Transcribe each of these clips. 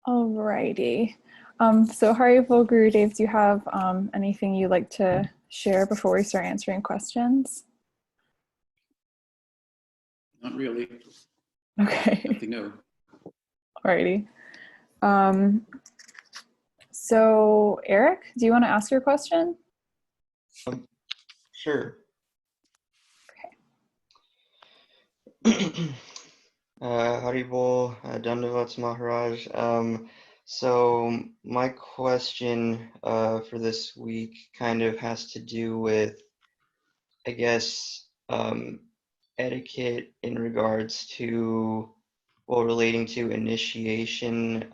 Alrighty. So Hariful Gurudev, do you have anything you'd like to share before we start answering questions? Not really. Okay. Nothing new. Alrighty. So Eric, do you want to ask your question? Sure. Okay. Haribol, Dandavats Maharaj. So my question for this week kind of has to do with, I guess, etiquette in regards to, well, relating to initiation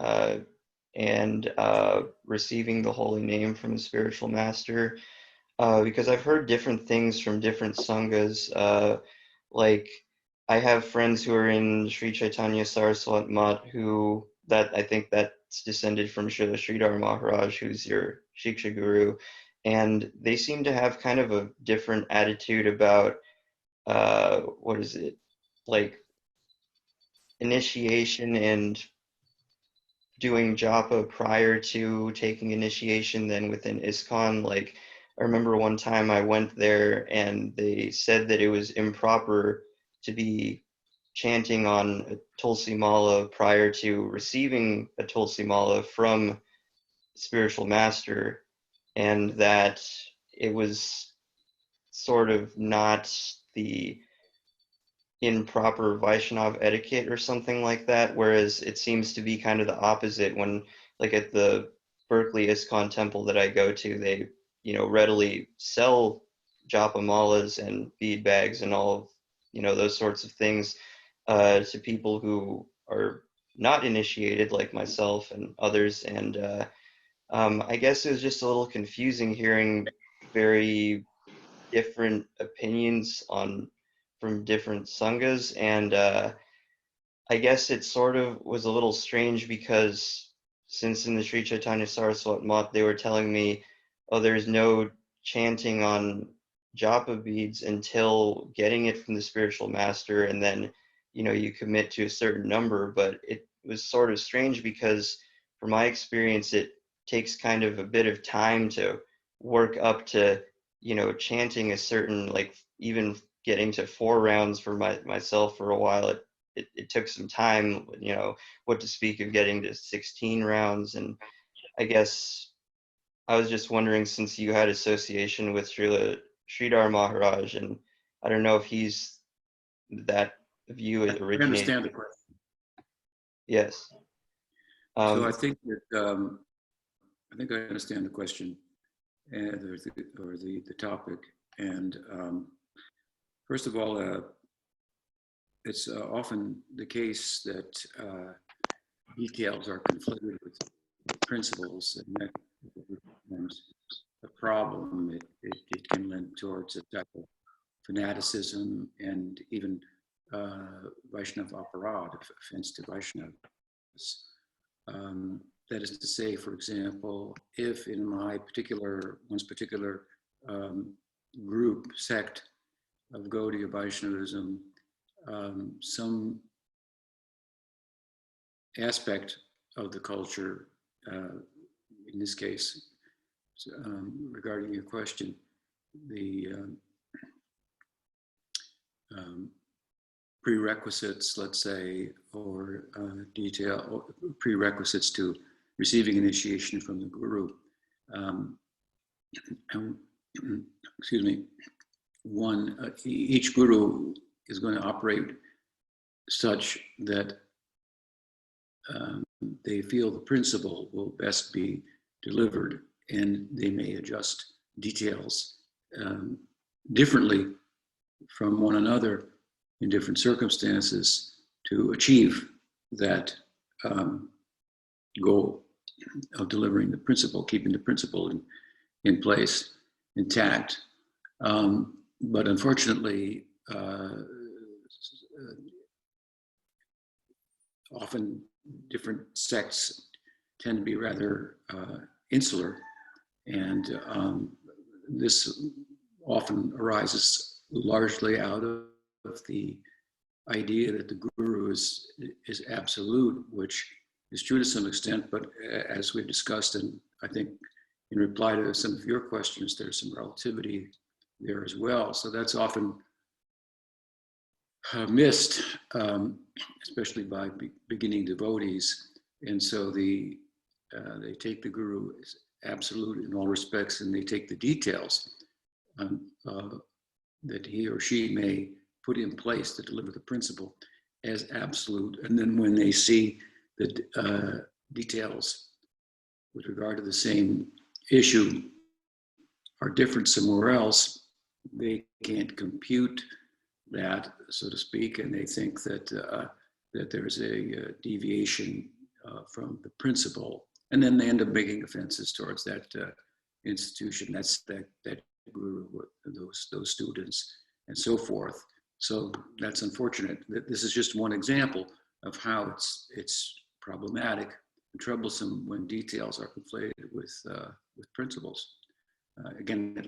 and receiving the holy name from a spiritual master. Because I've heard different things from different sanghas. Like, I have friends who are in Sri Chaitanya Saraswat Mat I think that's descended from Srila Sridhar Maharaj, who's your Shiksha Guru. And they seem to have kind of a different attitude about, like initiation and doing japa prior to taking initiation than within ISKCON. Like, I remember one time I went there and they said that it was improper to be chanting on a Tulsi Mala prior to receiving a Tulsi Mala from spiritual master, and that it was sort of not the improper Vaishnav etiquette or something like that, whereas it seems to be kind of the opposite when, like at the Berkeley ISKCON temple that I go to, they, readily sell japa malas and bead bags and all of, those sorts of things to people who are not initiated like myself and others. And I guess it was just a little confusing hearing very different opinions from different sanghas, and I guess it sort of was a little strange because since in the Sri Chaitanya Saraswat Mat they were telling me, oh, there's no chanting on japa beads until getting it from the spiritual master, and then you commit to a certain number. But it was sort of strange because from my experience it takes kind of a bit of time to work up to chanting a certain, like, even getting to 4 rounds for myself for a while. It took some time, what to speak of getting to 16 rounds. And I guess I was just wondering, since you had association with Sridhar Maharaj, and I don't know if he's that view originated. I understand the question. Yes. So I think that I understand the question or the topic. And first of all, it's often the case that details are conflated with principles, and that becomes a problem. It can lend towards a type of fanaticism and even Vaishnava aparad, offense to Vaishnavas. That is to say, for example, if in one's particular group, sect of Gaudiya Vaishnavism, some aspect of the culture, in this case, regarding your question, the prerequisites, let's say, or prerequisites to receiving initiation from the guru. Excuse me. Each guru is going to operate such that they feel the principle will best be delivered, and they may adjust details differently from one another in different circumstances to achieve that goal of delivering the principle, keeping the principle in place, intact. But unfortunately, often different sects tend to be rather insular, and this often arises largely out of the idea that the guru is absolute, which is true to some extent, but as we've discussed, and I think in reply to some of your questions, there's some relativity there as well. So that's often missed, especially by beginning devotees. And so they take the guru as absolute in all respects, and they take the details that he or she may put in place to deliver the principle as absolute. And then when they see the details with regard to the same issue are different somewhere else, they can't compute that, so to speak, and they think that that there's a deviation from the principle, and then they end up making offenses towards that institution, that guru, those students, and so forth. So that's unfortunate. This is just one example of how it's problematic and troublesome when details are conflated with principles. Again, it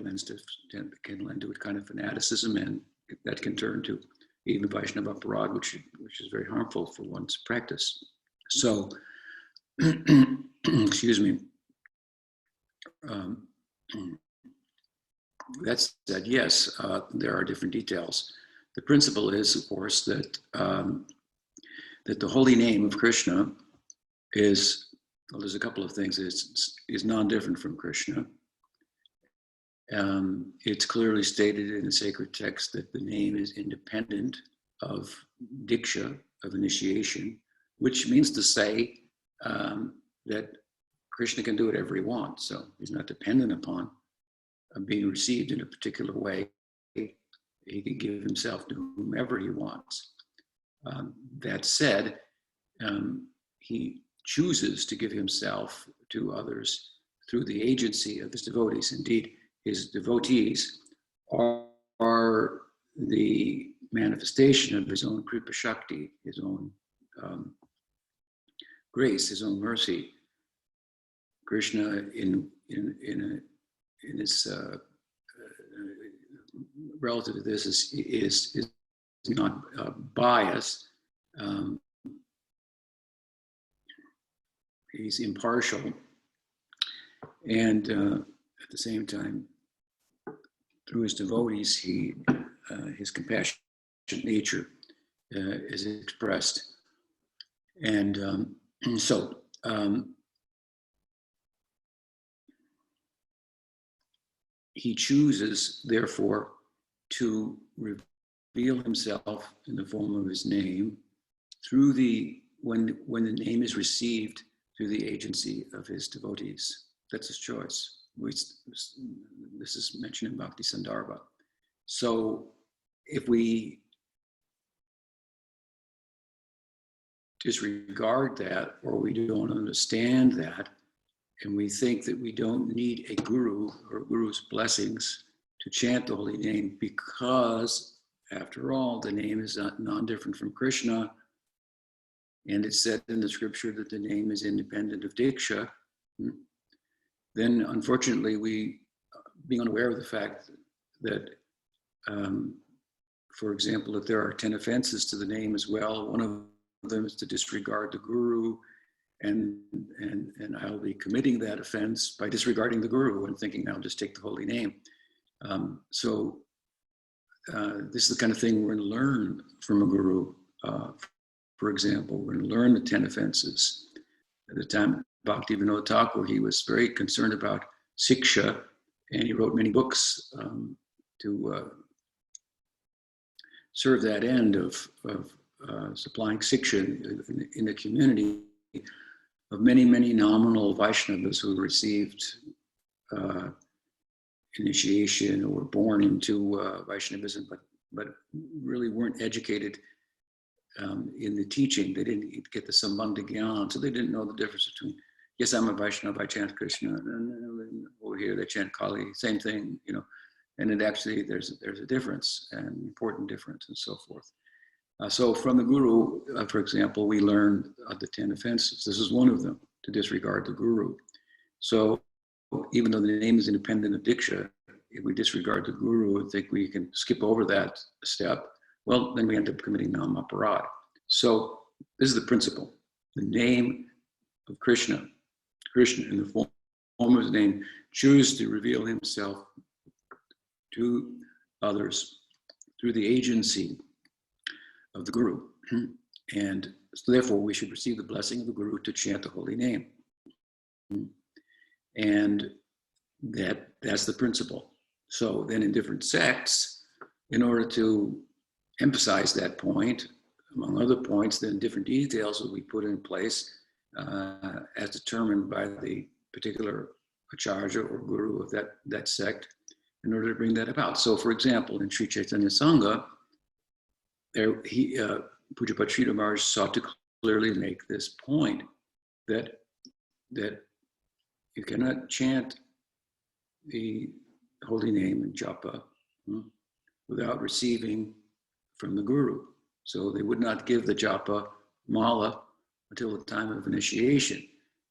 can lend to a kind of fanaticism, and that can turn to even Vaishnava parag, which is very harmful for one's practice. So, excuse me. That said, yes, there are different details. The principle is, of course, that that the holy name of Krishna is, well, there's a couple of things. Is non-different from Krishna. It's clearly stated in the sacred text that the name is independent of diksha, of initiation, which means to say that Krishna can do whatever he wants. So he's not dependent upon being received in a particular way. He can give himself to whomever he wants. That said, he chooses to give himself to others through the agency of his devotees. Indeed, his devotees are the manifestation of his own Kripa Shakti, his own grace, his own mercy. Krishna, in his relative to this, is not biased. He's impartial, and at the same time, through his devotees, his compassionate nature is expressed, and so he chooses, therefore, to reveal himself in the form of his name through when the name is received through the agency of his devotees. That's his choice. This is mentioned in Bhakti Sandarbha. So if we disregard that, or we don't understand that, and we think that we don't need a guru or guru's blessings to chant the holy name, because after all, the name is not non-different from Krishna, and it's said in the scripture that the name is independent of diksha, then unfortunately we, being unaware of the fact that, for example, if there are 10 offenses to the name as well, one of them is to disregard the guru, and I'll be committing that offense by disregarding the guru and thinking I'll just take the holy name. So this is the kind of thing we're going to learn from a guru. For example, we're going to learn the 10 offenses. At the time, Bhaktivinoda Thakur, he was very concerned about siksha, and he wrote many books to serve that end of supplying siksha in the community of many, many nominal Vaishnavas who received initiation or were born into Vaishnavism, but really weren't educated in the teaching. They didn't get the Sambandha Gyan, so they didn't know the difference between, yes, I'm a Vaishnava, I chant Krishna, and over here they chant Kali, same thing, you know, and it actually, there's a difference, an important difference, and so forth. So from the guru, for example, we learned the 10 offenses. This is one of them, to disregard the guru. So even though the name is independent of diksha, if we disregard the guru, I think we can skip over that step well, then we end up committing nam-aparad. So this is the principle. The name of Krishna, Krishna in the form of his name, chooses to reveal himself to others through the agency of the Guru. And so therefore, we should receive the blessing of the Guru to chant the holy name. And that's the principle. So then in different sects, in order to emphasize that point, among other points, then different details will be put in place as determined by the particular acharya or guru of that sect in order to bring that about. So for example, in Sri Chaitanya Sangha, Pujapad Sridhar Maharaj sought to clearly make this point that you cannot chant the holy name in japa without receiving from the guru. So they would not give the japa mala until the time of initiation.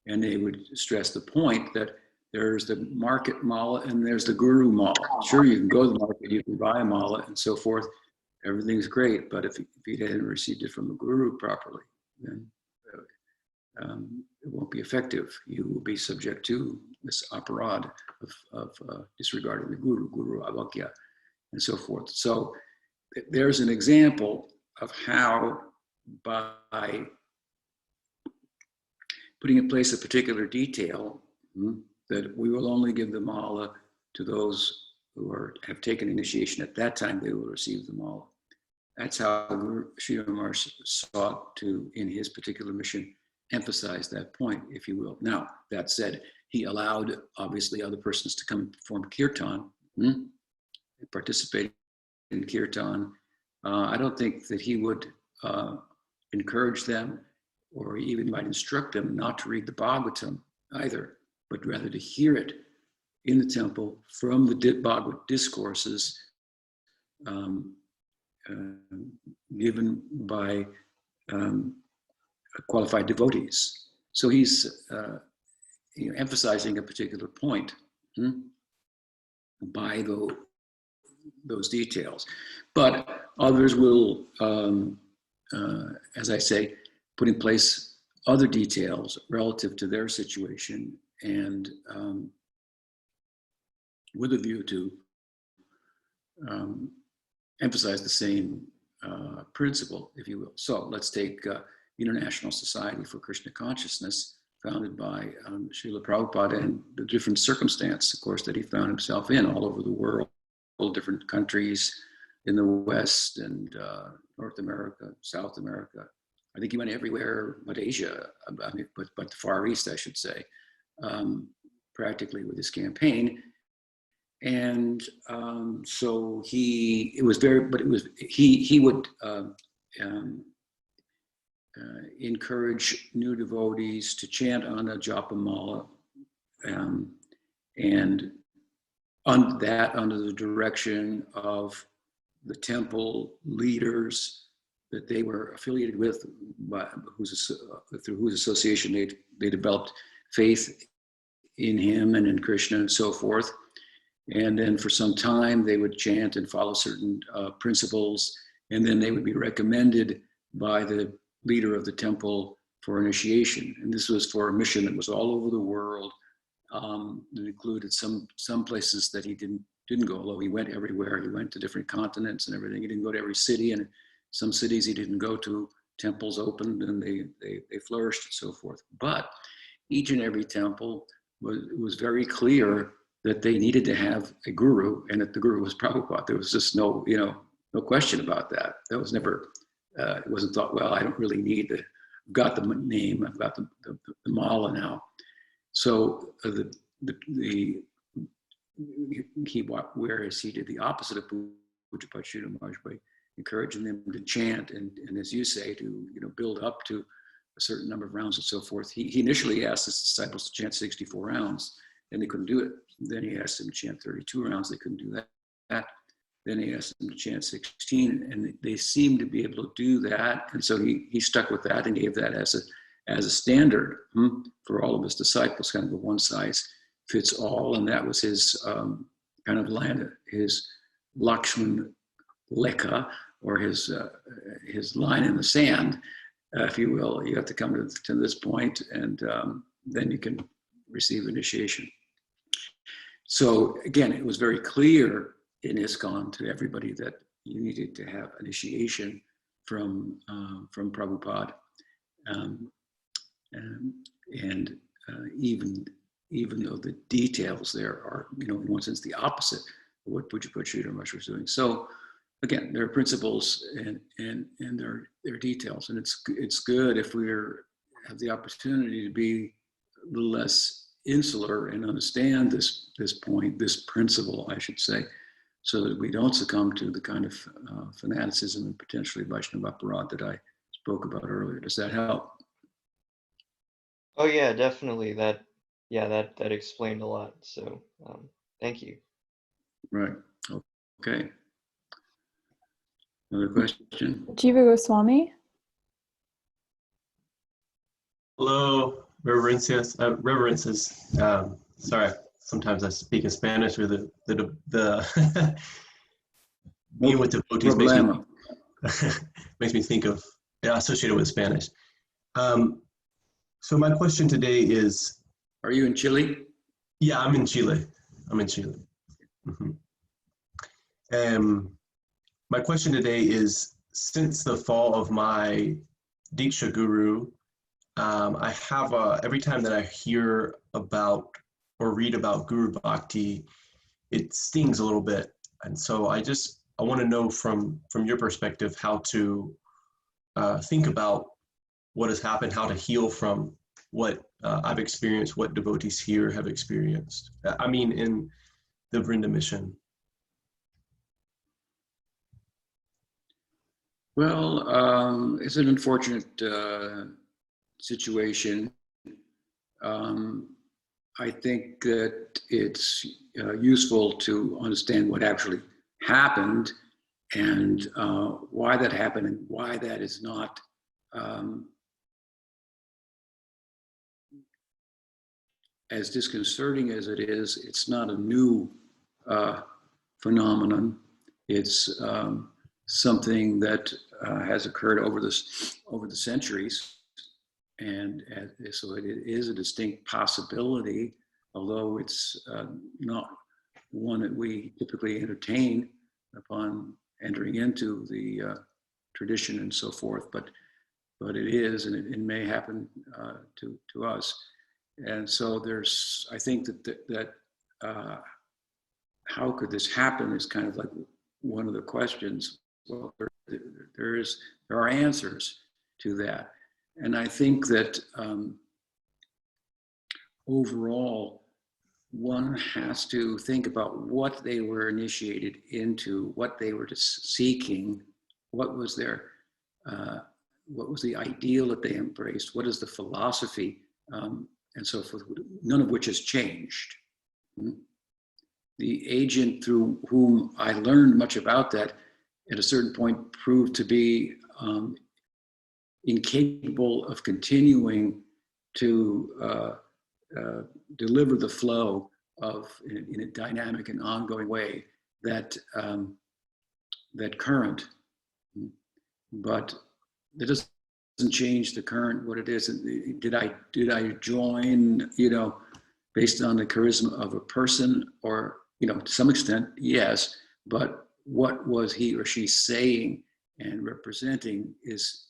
And they would stress the point that there's the market mala and there's the guru mala. Sure, you can go to the market, you can buy a mala and so forth. Everything's great, but if you hadn't received it from the guru properly, then it won't be effective. You will be subject to this aparad of disregarding the guru avagya, and so forth. So there's an example of how by putting in place a particular detail that we will only give the mala to those who have taken initiation at that time, they will receive the mala. That's how Sridhar Maharaj sought to, in his particular mission, emphasize that point, if you will. Now, that said, he allowed, obviously, other persons to come and perform kirtan, participate in kirtan. I don't think that he would encourage them or even might instruct them not to read the Bhagavatam either, but rather to hear it in the temple from the Bhagavad discourses given by qualified devotees. So he's emphasizing a particular point by those details. But others will, as I say, put in place other details relative to their situation and with a view to emphasize the same principle, if you will. So let's take International Society for Krishna Consciousness, founded by Srila Prabhupada, and the different circumstance, of course, that he found himself in all over the world, different countries in the West and North America, South America. I think he went everywhere but Asia, but the Far East, I should say, practically with his campaign. And so he would encourage new devotees to chant on a japa mala, and on that under the direction of the temple leaders that they were affiliated with, through whose association they developed faith in him and in Krishna and so forth. And then for some time they would chant and follow certain principles, and then they would be recommended by the leader of the temple for initiation. And this was for a mission that was all over the world. It included some places that he didn't go, although he went everywhere. He went to different continents and everything. He didn't go to every city, and some cities he didn't go to. Temples opened and they flourished and so forth. But each and every temple was very clear that they needed to have a guru, and that the guru was Prabhupada. There was just no question about that. That was never, it wasn't thought, well, I don't really need I've got the name, I've got the mala now. So whereas he did the opposite of Pujapad Sridhar Maharaj by encouraging them to chant and as you say, to build up to a certain number of rounds and so forth. He initially asked his disciples to chant 64 rounds, and they couldn't do it. Then he asked them to chant 32 rounds. They couldn't do that. Then he asked them to chant 16, and they seemed to be able to do that. And so he stuck with that and gave that as a standard for all of his disciples, kind of a one size fits all. And that was his kind of his Lakshman Lekha or his line in the sand, if you will. You have to come to this point, and then you can receive initiation. So again, it was very clear in ISKCON to everybody that you needed to have initiation from Prabhupada, and even though the details there are, in one sense, the opposite of what Sridhar Maharaj was doing. So again, there are principles and there are details, and it's good if we have the opportunity to be a little less insular and understand this principle, I should say, so that we don't succumb to the kind of fanaticism and potentially Vaishnava aparadh that I spoke about earlier. Does that help? Oh yeah, definitely. That explained a lot. So thank you. Right. Okay. Another question? Jiva Goswami. Hello, reverences. Sorry, sometimes I speak in Spanish with the being with devotees makes me think of associated with Spanish. So my question today is: Are you in Chile? Yeah, I'm in Chile. Mm-hmm. My question today is: since the fall of my Diksha Guru, I have every time that I hear about or read about Guru Bhakti, it stings a little bit. And so I want to know from your perspective how to think about what has happened, how to heal from what I've experienced, what devotees here have experienced. I mean, in the Vrinda mission. Well, it's an unfortunate situation. I think that it's useful to understand what actually happened and why that happened and why that is not as disconcerting as it is. It's not a new phenomenon. It's something that has occurred over the centuries. And so it is a distinct possibility, although it's not one that we typically entertain upon entering into the tradition and so forth. But it is, and it may happen to us. And so I think that how could this happen is kind of like one of the questions. Well, there are answers to that. And I think that overall, one has to think about what they were initiated into, what they were seeking, what was the ideal that they embraced, what is the philosophy, and so forth, none of which has changed. The agent through whom I learned much about that at a certain point proved to be incapable of continuing to deliver the flow in a dynamic and ongoing way that current. But that doesn't change the current what it is. Did I join, based on the charisma of a person, or to some extent, yes. But what was he or she saying and representing is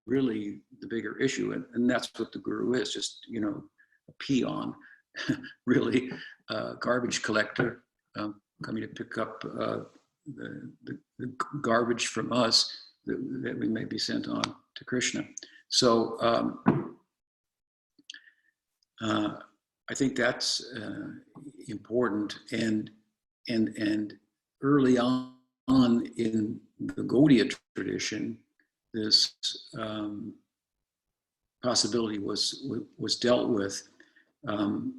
really the bigger issue, and that's what the guru is, just a peon, really, a garbage collector, coming to pick up the garbage from us that we may be sent on to Krishna. So I think that's important, and early on in the Gaudiya tradition, this possibility was dealt with, and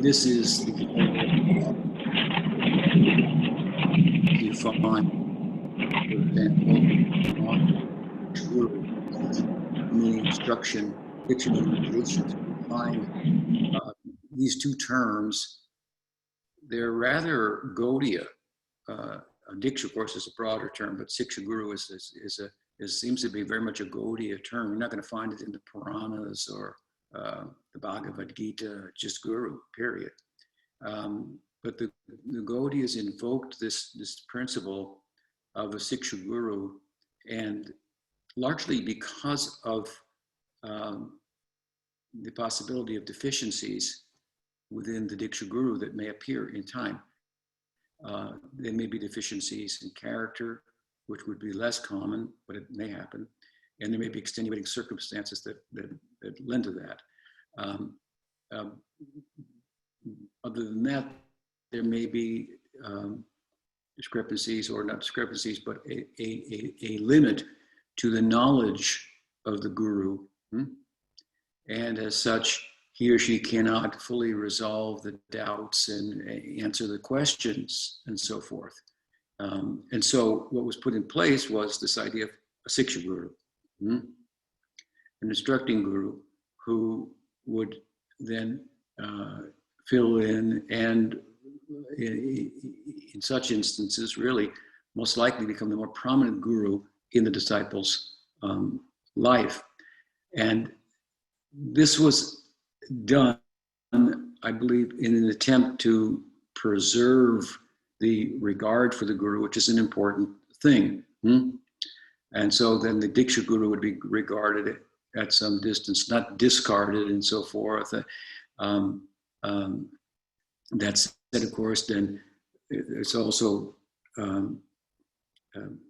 this is you find, for example, meaning instruction, fiction, limitations. You find these two terms, they're rather Gaudiya a Diksha, of course, is a broader term, but Siksha Guru seems to be very much a Gaudiya term. You're not going to find it in the Puranas or the Bhagavad Gita, just Guru, period. But the Gaudiyas invoked this principle of a Siksha Guru, and largely because of the possibility of deficiencies within the Diksha Guru that may appear in time. There may be deficiencies in character, which would be less common, but it may happen. And there may be extenuating circumstances that lend to that. Other than that, there may be discrepancies, or not discrepancies, but a limit to the knowledge of the Guru. And as such, he or she cannot fully resolve the doubts and answer the questions and so forth. And so what was put in place was this idea of a Siksha Guru, an instructing Guru who would then fill in, and in such instances really most likely become the more prominent Guru in the disciple's life. And this was done, I believe, in an attempt to preserve the regard for the Guru, which is an important thing. And so then the Diksha Guru would be regarded at some distance, not discarded and so forth. That said, of course, then it's also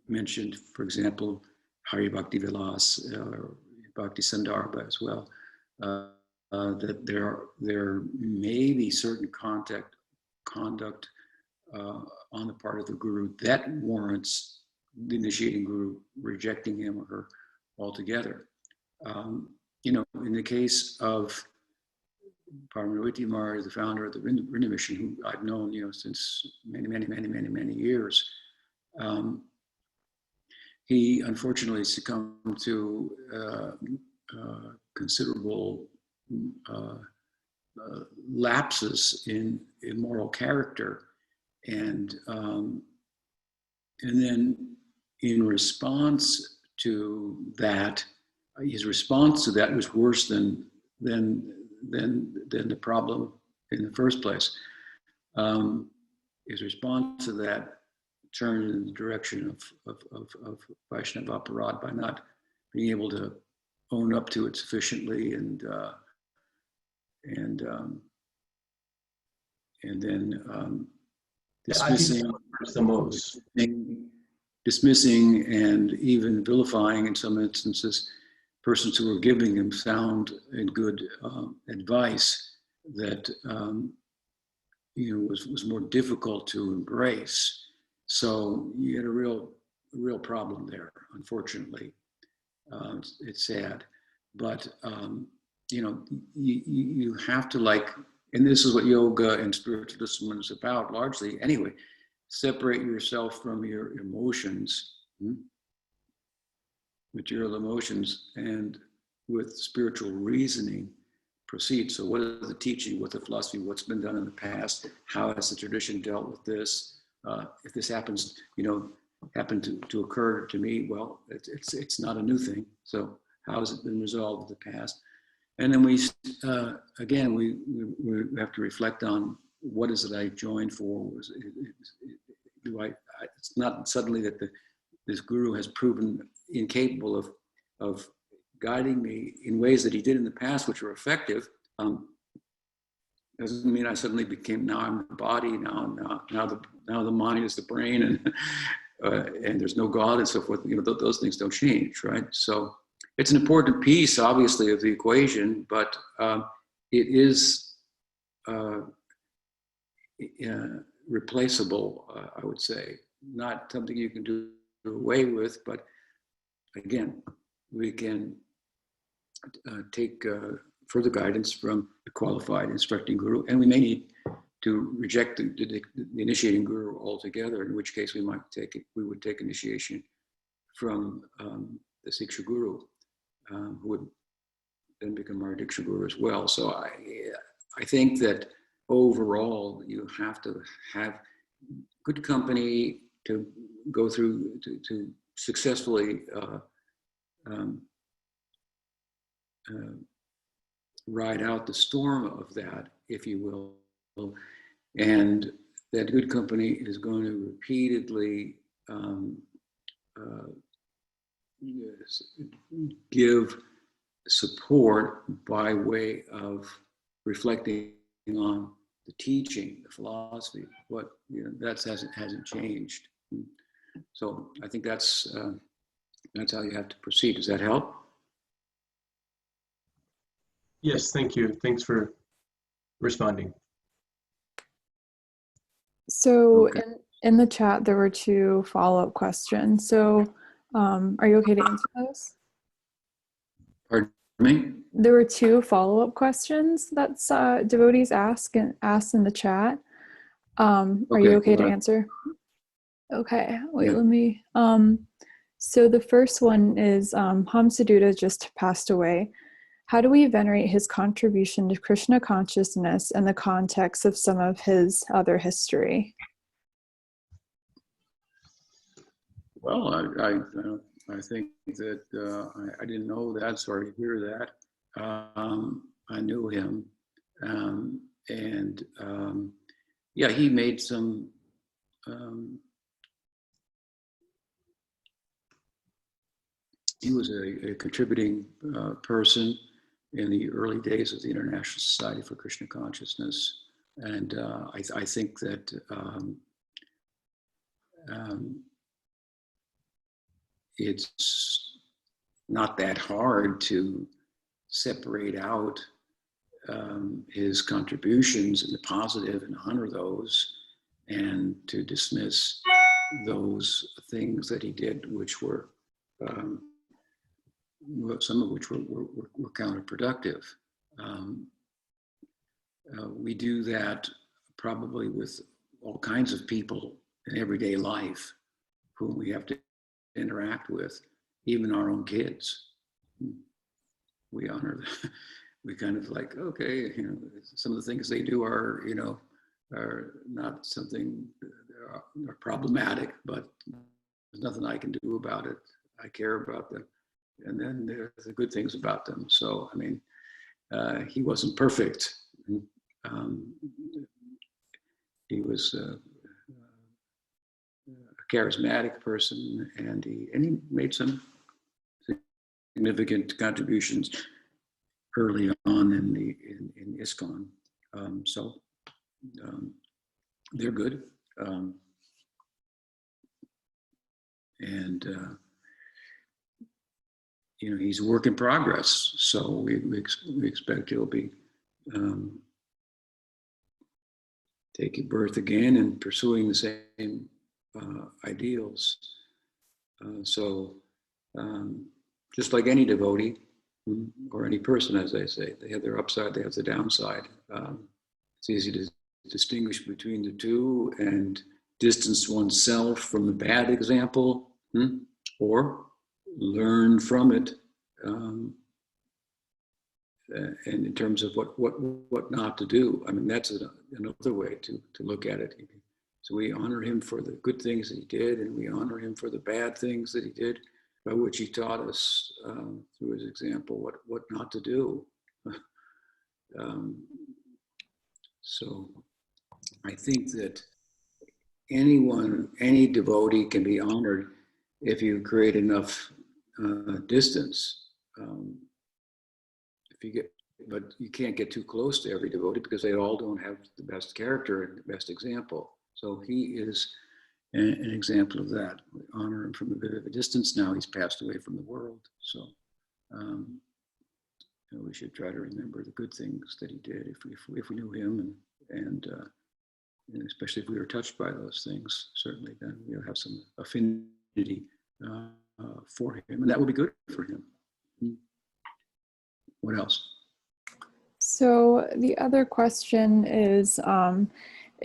mentioned, for example, Hari Bhakti Vilas or Bhakti Sandarbha as well, that there may be certain conduct on the part of the Guru that warrants the initiating Guru rejecting him or her altogether. In the case of Paramarviti Maharaj, the founder of the Vrinda Mission, who I've known, since many years, he unfortunately succumbed to considerable lapses in moral character, and then in response to that, his response to that was worse than the problem in the first place. His response to that turned in the direction of Vaishnava Aparad by not being able to own up to it sufficiently, and then dismissing and even vilifying in some instances persons who were giving him sound and good advice that was more difficult to embrace. So you had a real problem there, unfortunately. It's sad, but you have to, and this is what yoga and spiritual discipline is about largely anyway, separate yourself from your emotions, material emotions, and with spiritual reasoning proceed. So what is the teaching, what the philosophy, what's been done in the past, how has the tradition dealt with this? If this happened to occur to me, well, it's not a new thing. So how has it been resolved in the past? And then we have to reflect on, what is it I joined for? It's not suddenly that this Guru has proven incapable of guiding me in ways that he did in the past, which were effective. Doesn't mean I suddenly became, now I'm the body, now the mind is the brain, and there's no God and so forth. Those things don't change, right? So it's an important piece, obviously, of the equation, but it is replaceable, I would say. Not something you can do away with, but again, we can take further guidance from the qualified instructing Guru, and we may need to reject the initiating Guru altogether, in which case we would take initiation from the Siksha Guru, who would then become our Diksha Guru as well. So I think that overall you have to have good company to go through, to successfully um, ride out the storm of that, if you will. And that good company is going to repeatedly give support by way of reflecting on the teaching, the philosophy. What that hasn't changed. So I think that's how you have to proceed. Does that help? Yes, thank you. Thanks for responding. So Okay. in the chat, there were 2 follow-up questions. So are you okay to answer those? Pardon me? There were 2 follow-up questions that devotees asked in the chat. Are you okay to answer? Okay, wait, Yeah. let me. So the first one is Hamsaduta just passed away. How do we venerate his contribution to Krishna consciousness in the context of some of his other history? Well, I think that I didn't know that. Sorry to hear that. I knew him, and yeah, he made some. He was a contributing person in the early days of the International Society for Krishna Consciousness, and I think that it's not that hard to separate out his contributions in the positive and honor those, and to dismiss those things that he did, which were some of which were counterproductive. We do that probably with all kinds of people in everyday life whom we have to interact with, even our own kids. We honor them. We kind of like, okay, some of the things they do are, are not something, are problematic, but there's nothing I can do about it. I care about them. And then there's the good things about them. So, I mean, he wasn't perfect. He was a charismatic person, and he made some significant contributions early on in ISKCON. So they're good. And he's a work in progress. So we expect he'll be taking birth again and pursuing the same ideals. So just like any devotee or any person, as I say, they have their upside, they have the downside. It's easy to distinguish between the two and distance oneself from the bad example, or learn from it, and in terms of what not to do. I mean, that's another way to look at it. So we honor him for the good things that he did, and we honor him for the bad things that he did, by which he taught us through his example what not to do. So I think that any devotee can be honored if you create enough distance. But you can't get too close to every devotee because they all don't have the best character and the best example. So he is an example of that. We honor him from a bit of a distance now. He's passed away from the world. So we should try to remember the good things that he did if we knew him, and especially if we were touched by those things. Certainly, then we'll have some affinity for him, and that will be good for him. What else? So the other question is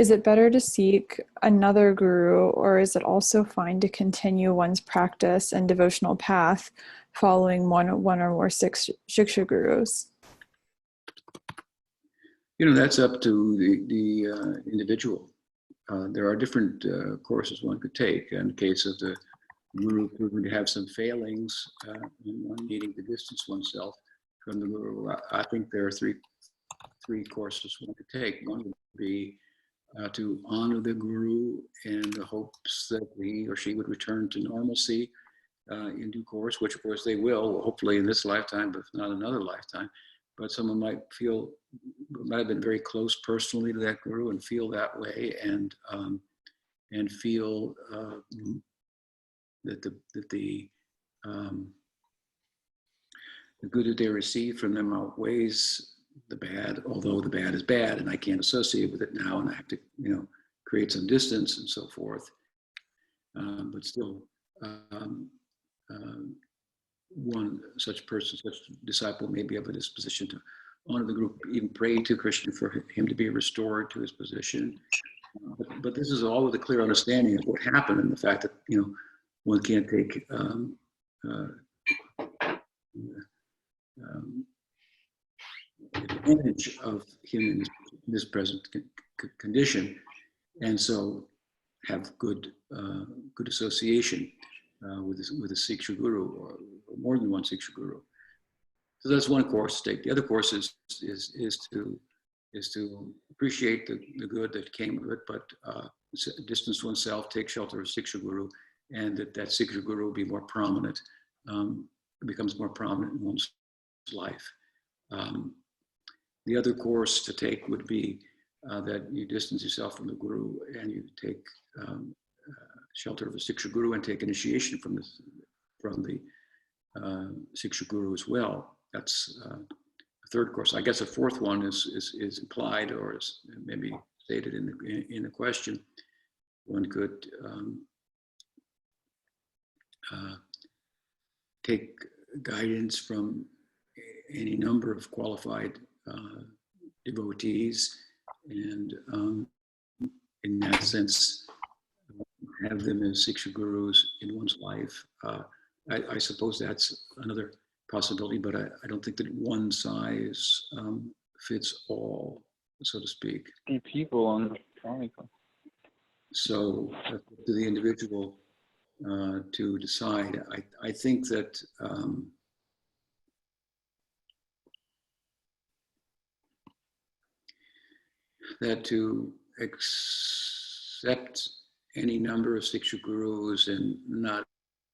it better to seek another guru, or is it also fine to continue one's practice and devotional path following one or more Shiksha gurus? That's up to the individual. there are different courses one could take. In the case of the guru proving to have some failings and one needing to distance oneself from the guru, I think there are three courses one could take. One would be to honor the guru in the hopes that he or she would return to normalcy in due course, which of course they will, hopefully in this lifetime, but if not another lifetime. But someone might have been very close personally to that guru and feel that way, and feel that the good that they receive from them outweighs the bad, although the bad is bad and I can't associate with it now and I have to, create some distance and so forth. But still, one such person, such disciple may be of a disposition to honor the group, even pray to Krishna for him to be restored to his position. But this is all with a clear understanding of what happened and the fact that, one can't take advantage of him in this present condition, and so have good association with a Siksha guru or more than one Siksha guru. So that's one course to take. The other course is to appreciate the good that came of it, but distance oneself, take shelter of Siksha guru, and that Siksha guru will be more prominent, becomes more prominent in one's life. The other course to take would be that you distance yourself from the guru and you take shelter of a Siksha guru and take initiation from the Siksha guru as well. That's a third course. I guess a fourth one is implied or is maybe stated in the question. One could take guidance from any number of qualified devotees, and in that sense, have them as Siksha gurus in one's life. I suppose that's another possibility, but I don't think that one size fits all, so to speak. People on the chronicle. So to the individual to decide. I think that that to accept any number of Siksha gurus and not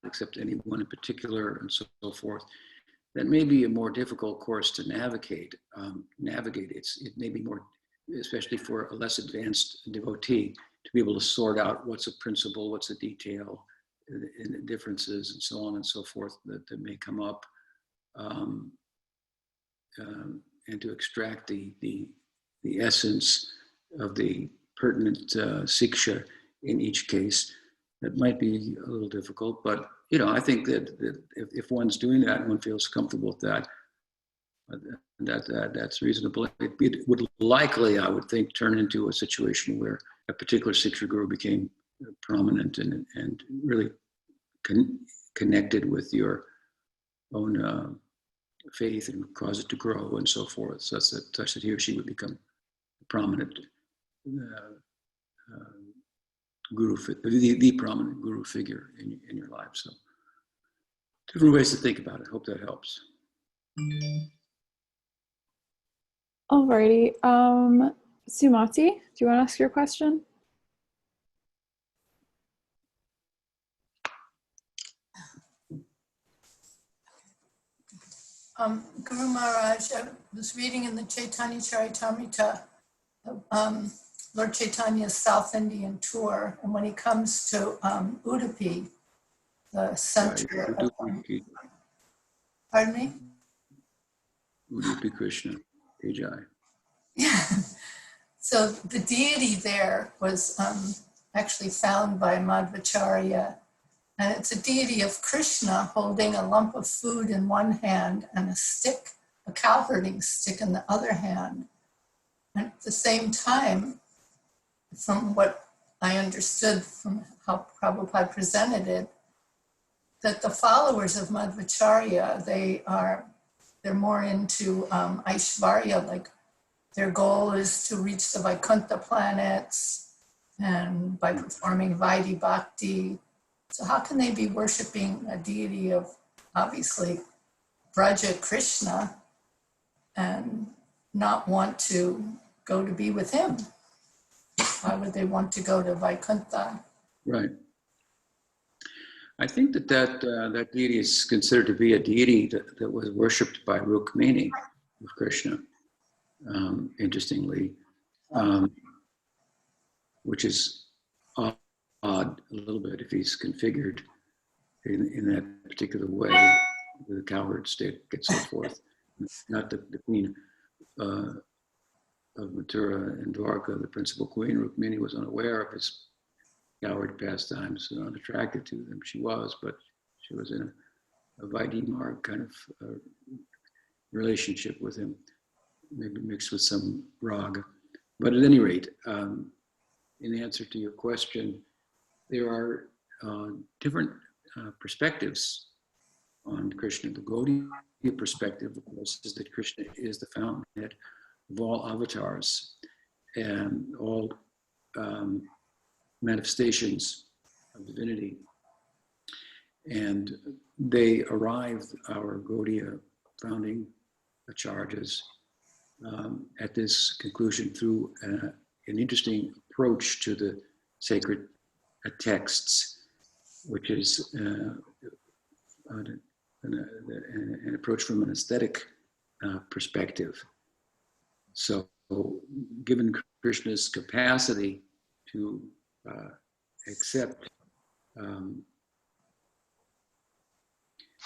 accept any one in particular and so forth, that may be a more difficult course to navigate. It may be more, especially for a less advanced devotee, to be able to sort out what's a principle, what's a detail, and the differences and so on and so forth that may come up, and to extract the essence of the pertinent siksha in each case. That might be a little difficult, but I think that if one's doing that and one feels comfortable with that, that's reasonable. It would likely, I would think, turn into a situation where a particular Siksha guru became prominent and really connected with your own faith and cause it to grow and so forth, such that he or she would become a prominent guru, the prominent guru figure in your life. So different ways to think about it. Hope that helps. Alrighty. Sumati, do you want to ask your question? Guru Maharaj, I was reading in the Chaitanya Charitamrita, Lord Chaitanya's South Indian tour, and when he comes to Udupi, the center of... Pardon me? Udupi Krishna, Ajay. Yeah. So the deity there was actually found by Madhvacharya, and it's a deity of Krishna holding a lump of food in one hand and a stick, a cow herding stick in the other hand. And at the same time, from what I understood from how Prabhupada presented it, that the followers of Madhvacharya, they're more into Aishvarya, like their goal is to reach the Vaikuntha planets, and by performing Vaidhi Bhakti. So how can they be worshiping a deity of obviously Braja Krishna and not want to go to be with him? Why would they want to go to Vaikuntha? Right. I think that deity is considered to be a deity that was worshipped by Rukmini of Krishna, interestingly, which is odd a little bit if he's configured in that particular way, with a cowherd stick and so forth. Not the queen of Mathura and Dwarka, the principal queen. Rukmini was unaware of his cowherd pastimes and unattracted to them. She was, but she was in a Vaidhi Marg kind of relationship with him, maybe mixed with some rag. But at any rate, in answer to your question, there are different perspectives on Krishna. The Gaudiya perspective, of course, is that Krishna is the fountainhead of all avatars and all manifestations of divinity. And they arrived, our Gaudiya founding acharyas, at this conclusion through an interesting approach to the sacred texts, which is an approach from an aesthetic perspective. So, given Krishna's capacity to accept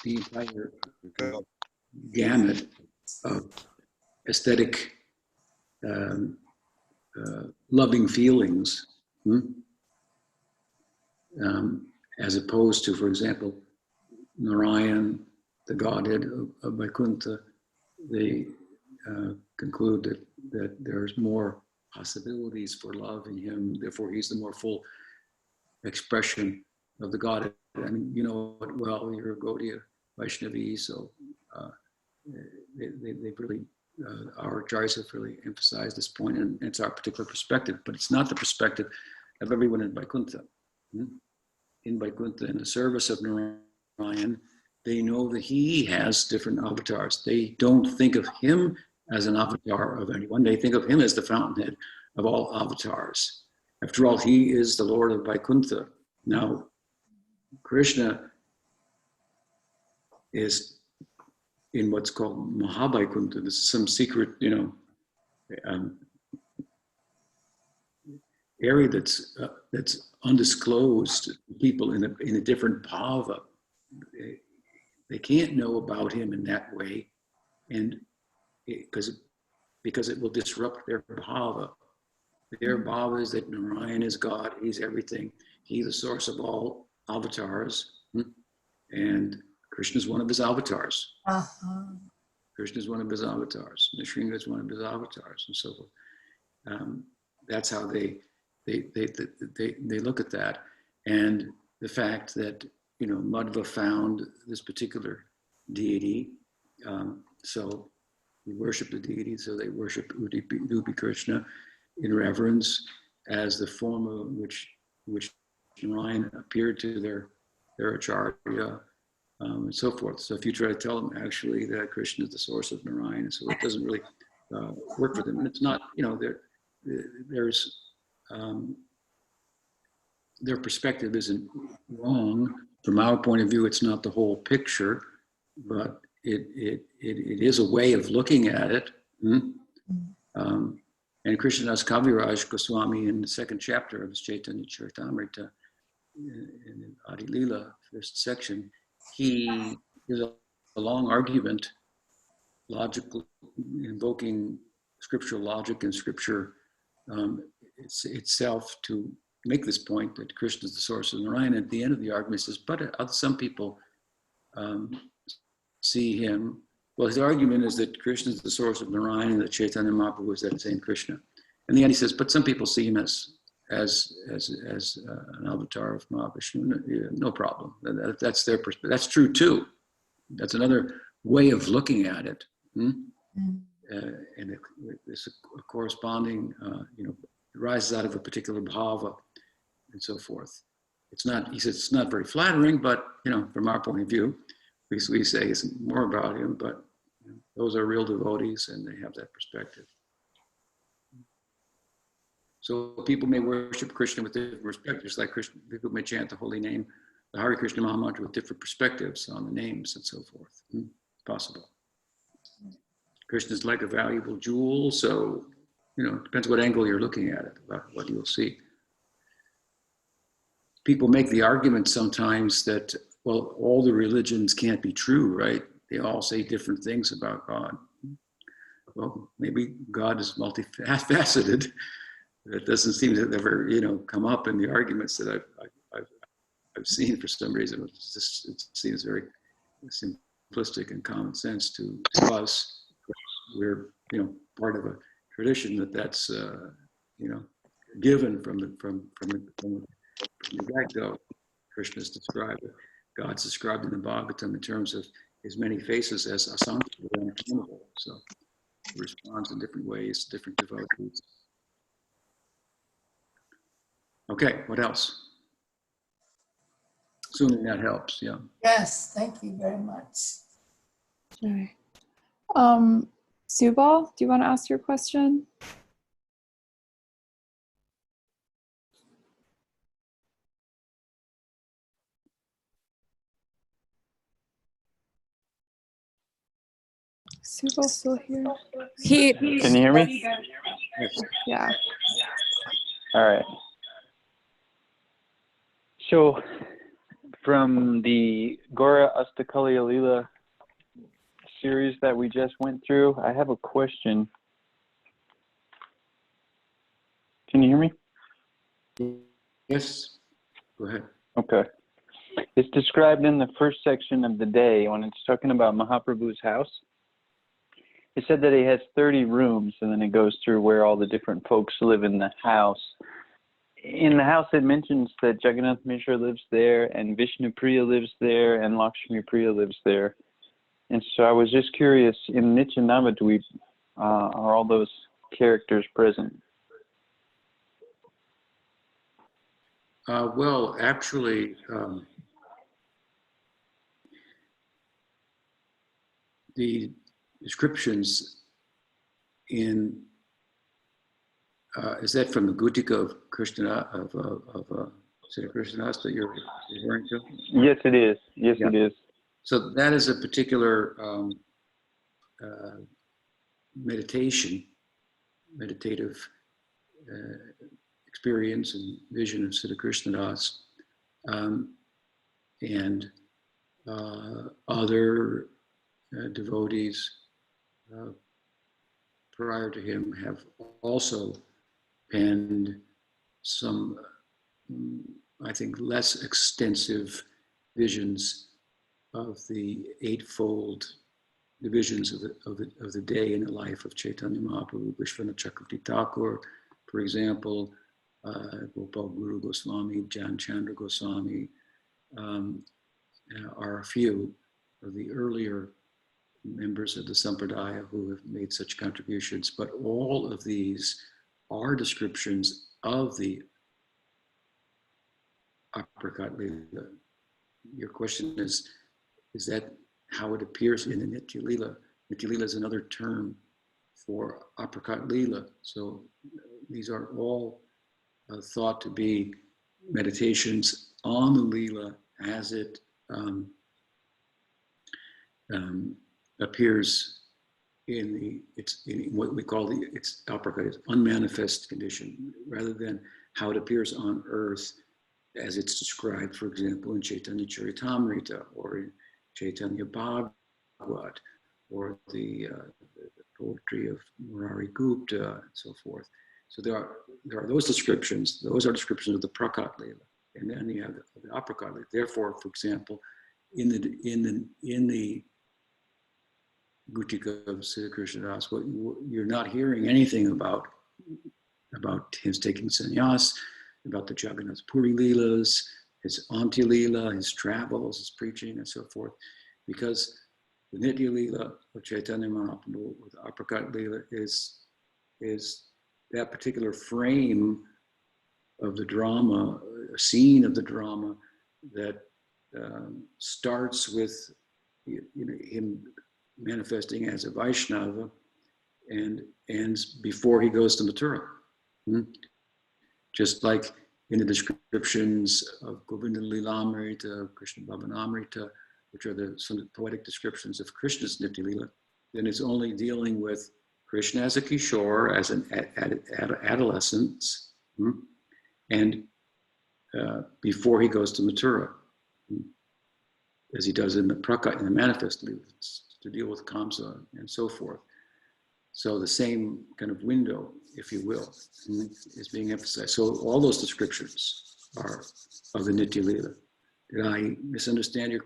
the entire gamut of aesthetic loving feelings, as opposed to, for example, Narayan, the godhead of Vaikuntha. They conclude that there's more possibilities for love in him, therefore he's the more full expression of the godhead. And you know it well, you're a Gaudiya Vaishnavi, so they've really, our acharyas have really emphasized this point, and it's our particular perspective, but it's not the perspective of everyone in Vaikuntha. In Vaikuntha, in the service of Narayan, they know that he has different avatars. They don't think of him as an avatar of anyone. They think of him as the fountainhead of all avatars. After all, he is the Lord of Vaikuntha. Now, Krishna is in what's called Mahavaikunta. This is some secret, area that's undisclosed to people in a different bhava. They can't know about him in that way, and because it will disrupt their bhava. Their bhava is that Narayan is God, he's everything. He's the source of all avatars, and Krishna is one of his avatars. Krishna is one of his avatars. Nrsimha is one of his avatars, and so forth. That's how they look at that, and the fact that Madhva found this particular deity, so we worship the deity, so they worship Udupi Krishna in reverence as the form of which Narayan appeared to their acharya, and so forth. So if you try to tell them actually that Krishna is the source of Narayan, so it doesn't really work for them, and it's not, there's their perspective isn't wrong. From our point of view, it's not the whole picture, but it is a way of looking at it. And Krishnadas Kaviraj Goswami, in the second chapter of his Chaitanya Charitamrita, in Adi Lila, first section, he gives a long argument, logical, invoking scriptural logic and scripture itself to make this point that Krishna is the source of Narayan. At the end of the argument, he says, but some people see him. Well, his argument is that Krishna is the source of Narayan and that Chaitanya Mahaprabhu is that same Krishna. In the end, he says, but some people see him as an avatar of Mahavishnu. No problem. That's their perspective. That's true too. That's another way of looking at it. And there's a corresponding, It rises out of a particular bhava and so forth. It's not, he says, it's not very flattering, but, from our point of view, we say it's more about him, but those are real devotees and they have that perspective. So people may worship Krishna with different perspectives, like people may chant the holy name, the Hare Krishna Maha Mantra, with different perspectives on the names and so forth. Possible. Krishna is like a valuable jewel, so it depends what angle you're looking at it, about what you'll see. People make the argument sometimes that, well, all the religions can't be true, right? They all say different things about God. Well, maybe God is multifaceted. That doesn't seem to ever, come up in the arguments that I've seen for some reason. It seems very simplistic and common sense to us. We're, part of a tradition that's, given from the get-go. Krishna is described, God's described in the Bhagavatam in terms of his many faces as asankhya, unaccountable. So he responds in different ways to different devotees. Okay, what else? Assuming that helps, yeah. Yes, thank you very much. Okay. Subal, do you want to ask your question? Subal still here? Can you hear me? Yeah. All right. So, from the Gora Astakalya Lila series that we just went through, I have a question. Can you hear me? Yes, go ahead. Okay. It's described in the first section of the day when it's talking about Mahaprabhu's house. It said that he has 30 rooms, and then it goes through where all the different folks live in the house. In the house, it mentions that Jagannath Mishra lives there, and Vishnu Priya lives there, and Lakshmi Priya lives there. And so I was just curious, in Nitya Navadvip, are all those characters present? Well, actually, the descriptions in is that from the Gutika of Krishna of Sri Krishnadas that you're referring to? Yes, it is. Yes, Yeah. it is. So that is a particular meditative experience and vision of Sri Krishnadas, and other devotees prior to him have also penned some, I think, less extensive visions of the eightfold divisions of the day in the life of Chaitanya Mahaprabhu, Vishwanath Chakravarti Thakur, for example, Gopal Guru Goswami, Jan Chandra Goswami, are a few of the earlier members of the Sampradaya who have made such contributions, but all of these are descriptions of the Apricot Lila. Your question is that how it appears in the Nitya Lila? Nitya Lila is another term for Apricot Lila. So these are all thought to be meditations on the Lila as it appears in what we call its apricot, its unmanifest condition, rather than how it appears on earth as it's described, for example, in Chaitanya Charitamrita or in Chaitanya Bhagavad or the poetry of Murari Gupta and so forth. So there are those descriptions. Those are descriptions of the Prakat Lila, and then you have the Apricot Lila. Therefore, for example, in the Gutika of Sri Krishnadas, you're not hearing anything about his taking sannyas, about the Jagannath Puri Leelas, his Antya Leela, his travels, his preaching, and so forth, because the Nitya Leela of Chaitanya Mahaprabhu with the Apricot Leela is that particular frame of the drama, a scene of the drama that starts with him manifesting as a Vaishnava and ends before he goes to Mathura. Just like in the descriptions of Govinda Lilamrita, Krishna Bhavanamrita, which are some of the poetic descriptions of Krishna's Nitya Lila, then it's only dealing with Krishna as a Kishore, as an adolescent, and before he goes to Mathura, as he does in the Prakat, in the manifest Leelas, to deal with Kamsa and so forth. So the same kind of window, if you will, is being emphasized. So all those descriptions are of the Nitya Lila. Did I misunderstand your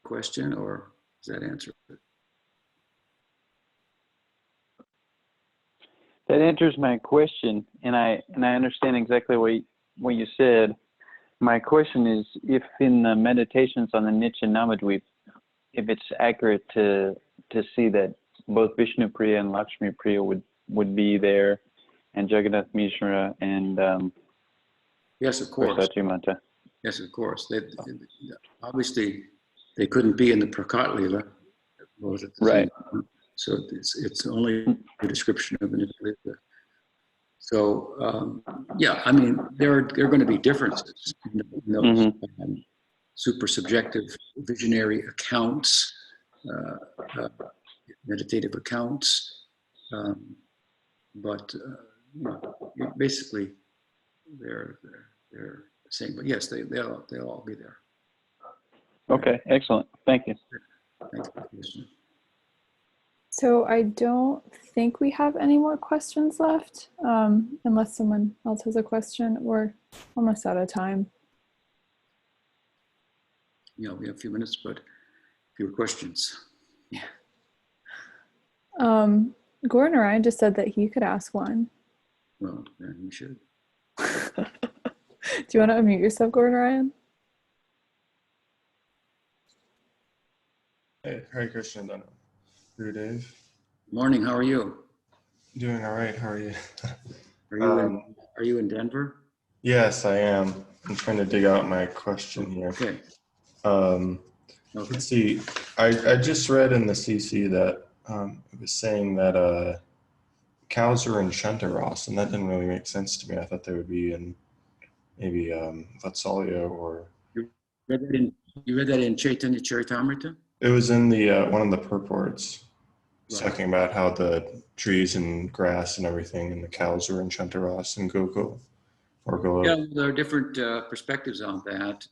question, or does that answer it? That answers my question, and I understand exactly what you said. My question is, if in the meditations on the Nitya Namadvip, if it's accurate to see that both Vishnu Priya and Lakshmi Priya would be there, and Jagannath Mishra and yes, of course. Sachi Mata. Yes, of course. Obviously, they couldn't be in the Prakat Lila both at the Right. same time. So it's only a description of the Nitya Lila. So yeah, I mean, there are going to be differences in those super subjective visionary accounts, meditative accounts, but basically they're the same. But yes, they'll all be there. Okay, excellent. Thank you. Thank you. So I don't think we have any more questions left, unless someone else has a question. We're almost out of time. Yeah, we have a few minutes, but fewer questions. Yeah. Gordon Ryan just said that he could ask one. Well, then we should. Do you want to unmute yourself, Gordon Ryan? Hey, Hare Krishna, Dana. Gurudev. Morning. How are you? Doing all right. How are you? Are you in Denver? Yes, I am. I'm trying to dig out my question here. Okay. Okay. Let's see. I just read in the CC that it was saying that cows are in Shantaras, and that didn't really make sense to me. I thought they would be in maybe Vatsalya or. You read that in Chaitanya Charitamrita? It was in the one of the purports. It's Right. talking about how the trees and grass and everything and the cows are in Shantaras and Gokul or Golok. Yeah, there are different perspectives on that.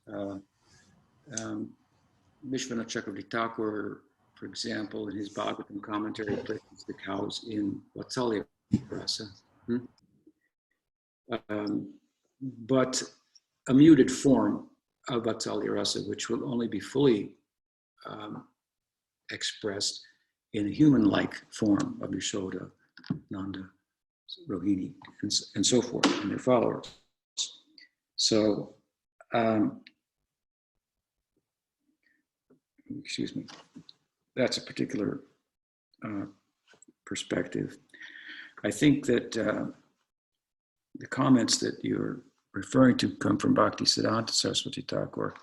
Vishwanath Chakravarti Thakur, for example, in his Bhagavatam commentary, places the cows in Vatsalya Rasa. But a muted form of Vatsalya Rasa, which will only be fully expressed in a human-like form of Yashoda, Nanda, Rohini, and so forth, and their followers. So, excuse me, that's a particular perspective. I think that the comments that you're referring to come from Bhaktisiddhanta Saraswati Thakur,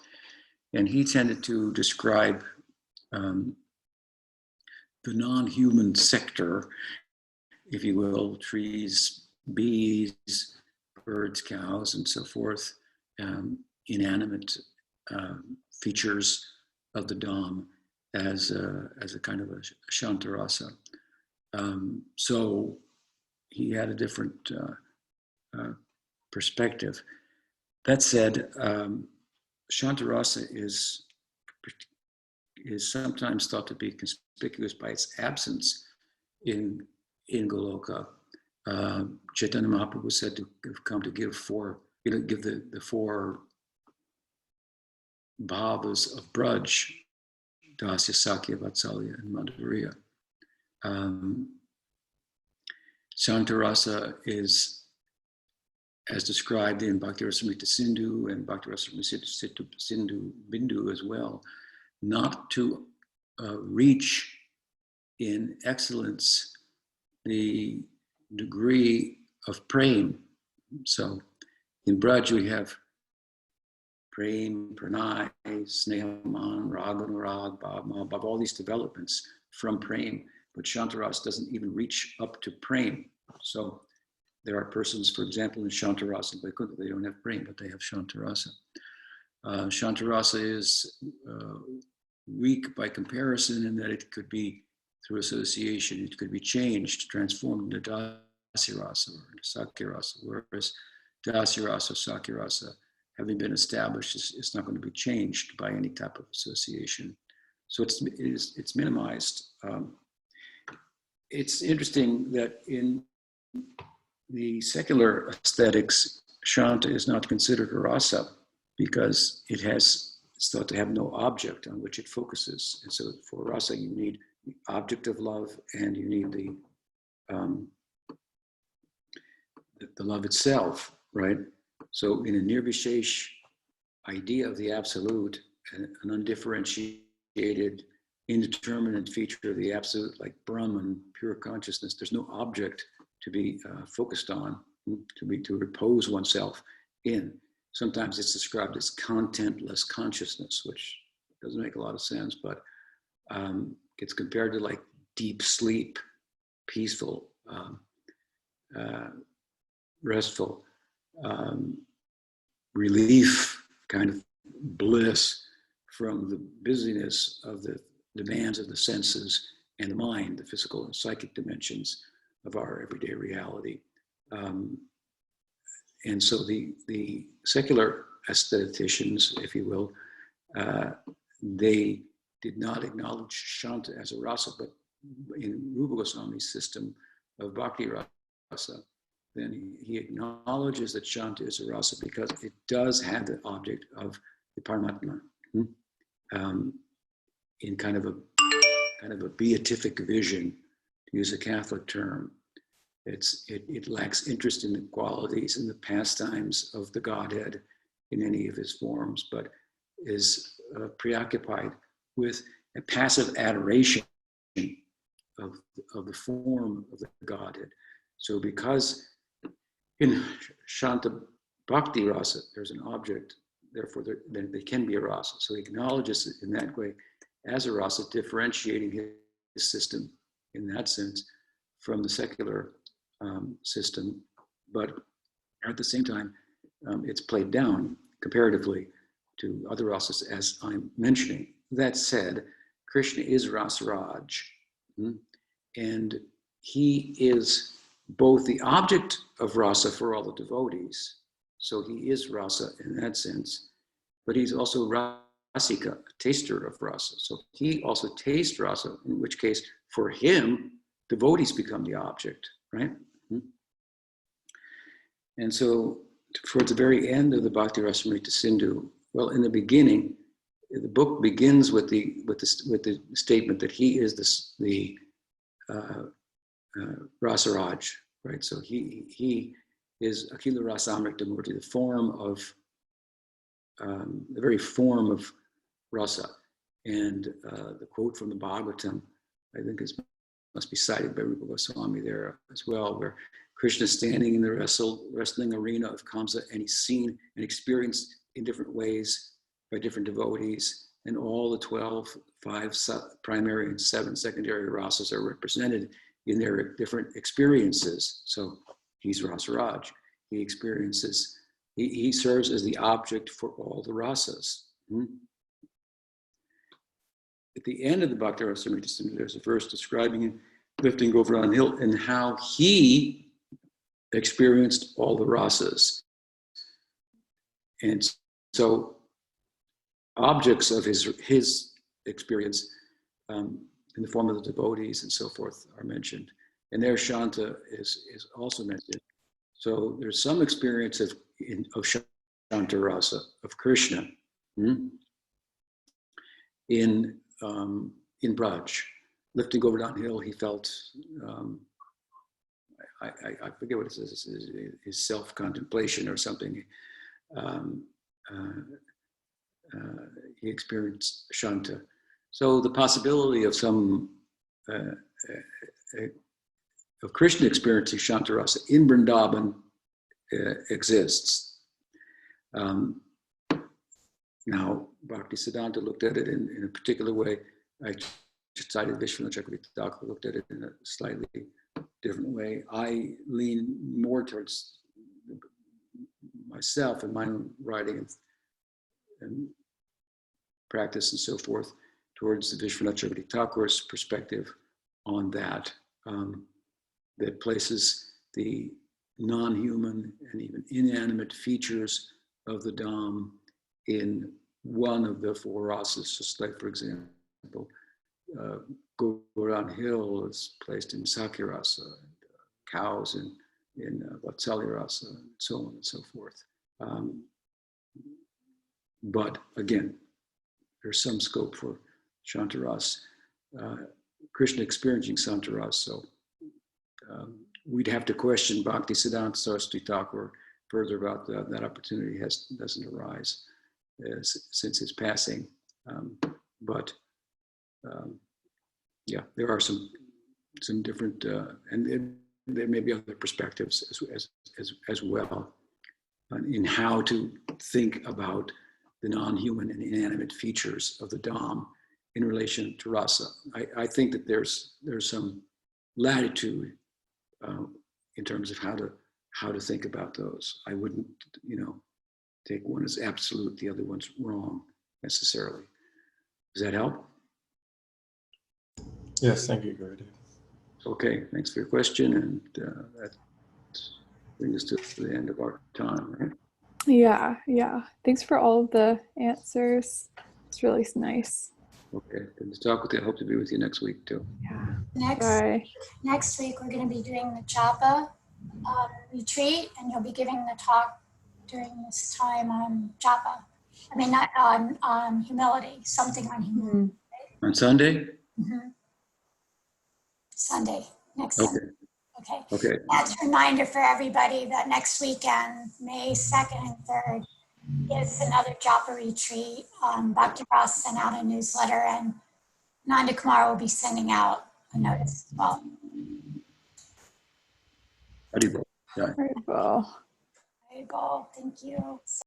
and he tended to describe the non-human sector, if you will, trees, bees, birds, cows, and so forth, inanimate features of the Dham as a kind of a Shantarasa. So he had a different perspective. That said, Shantarasa is sometimes thought to be conspicuous by its absence in Goloka. Chaitanya Mahaprabhu said to have come to give the four bhavas of Braj, Dasya, Sakya, Vatsalya, and Madhurya. Shantarasa is, as described in Bhakti Rasamrita Sindhu and Bhakti Rasamrita Sindhu Bindu as well, not to reach in excellence the degree prem. So in Braj we have prem, pranay, snehaman, rag anurag, bhav, mahabhav, all these developments from prem, but Shantaras doesn't even reach up to prem. So there are persons, for example, in Shantarasa and Vaikuntha, they don't have prem, but they have Shantarasa. Shantarasa is weak by comparison in that it could be through association, it could be changed, transformed into dasirasa or into sakyarasa, whereas dasirasa, sakyarasa, having been established, is not going to be changed by any type of association. So it's minimized. It's interesting that in the secular aesthetics, Shanta is not considered a rasa because it's thought to have no object on which it focuses. And so for rasa, you need the object of love and you need the love itself, right? So in a nirvishesh idea of the absolute, an undifferentiated, indeterminate feature of the absolute, like Brahman, pure consciousness, there's no object to be focused on, to repose oneself in. Sometimes it's described as contentless consciousness, which doesn't make a lot of sense, but it's compared to like deep sleep, peaceful, restful, relief, kind of bliss from the busyness of the demands of the senses and the mind, the physical and psychic dimensions of our everyday reality. And so the secular aestheticians, if you will, they did not acknowledge Shanta as a rasa, but in Rupa Goswami's system of bhakti rasa, then he acknowledges that Shanta is a rasa because it does have the object of the Paramatma in kind of a beatific vision, to use a Catholic term. It lacks interest in the qualities and the pastimes of the Godhead in any of his forms, but is preoccupied with a passive adoration of the form of the Godhead. So because in Shanta Bhakti Rasa, there's an object, therefore then they can be a rasa. So he acknowledges it in that way as a rasa, differentiating his system in that sense from the secular system, but at the same time, it's played down comparatively to other rasas, as I'm mentioning. That said, Krishna is Rasaraj, and he is both the object of rasa for all the devotees, so he is rasa in that sense, but he's also rasika, a taster of rasa. So he also tastes rasa, in which case, for him, devotees become the object, right? And so towards the very end of the Bhakti Rasamrita Sindhu, well, in the beginning, the book begins with the statement that he is the Rasaraj, right? So he is Akhila Rasamrita Murti, the form of the very form of rasa. And the quote from the Bhagavatam, I think must be cited by Rupa Goswami there as well, where Krishna is standing in the wrestling arena of Kamsa, and he's seen and experienced in different ways by different devotees, and all the 5 primary and 7 secondary rasas are represented in their different experiences. So he's Rasaraj. He serves as the object for all the rasas. At the end of the Bhakti Rasamrita Sindhu, there's a verse describing him lifting Govardhan Hill and how he experienced all the rasas. And so objects of his experience in the form of the devotees and so forth are mentioned. And there Shanta is also mentioned. So there's some experience of Shanta Rasa, of Krishna, in Braj. Lifting Govardhan Hill, he felt, I forget what it says, his self-contemplation or something. He experienced Shanta. So the possibility of some of Krishna experiencing Shantarasa in Vrindavan exists. Now, Bhaktisiddhanta looked at it in a particular way. I cited Vishwanath Chakravarti Thakur looked at it in a slightly different way. I lean more towards myself and my own writing and practice and so forth, towards the Vishwanath Chakravarti Thakur's perspective on that, that places the non-human and even inanimate features of the Dham in one of the four rasas, just like, for example, Govardhan Hill is placed in Sakya rasa, cows in Vatsalya rasa, and so on and so forth. But again, there's some scope for Shantaras. Krishna experiencing Shantaras, so we'd have to question Bhaktisiddhanta Saraswati Thakur further about that opportunity doesn't arise since his passing. Yeah, there are some different, and there may be other perspectives as well in how to think about the non-human and inanimate features of the Dham in relation to rasa. I think that there's some latitude in terms of how to think about those. I wouldn't, take one as absolute, the other one's wrong necessarily. Does that help? Yes, thank you, Gurudev. Okay, thanks for your question, and that brings us to the end of our time, right? Yeah. Thanks for all of the answers. It's really nice. Okay, good to talk with you. I hope to be with you next week too. Yeah. Bye. Next week, we're going to be doing the japa retreat, and you'll be giving the talk during this time on japa. I mean, not on humility, something on humility. On Sunday? Mm-hmm. Sunday, next Okay. Sunday. Okay. That's a reminder for everybody that next weekend, May 2nd and 3rd, is another japa retreat. Bhakti Ras sent out a newsletter, and Nanda Kumar will be sending out a notice as well. Haribol. Yeah. Haribol. There you go. Thank you.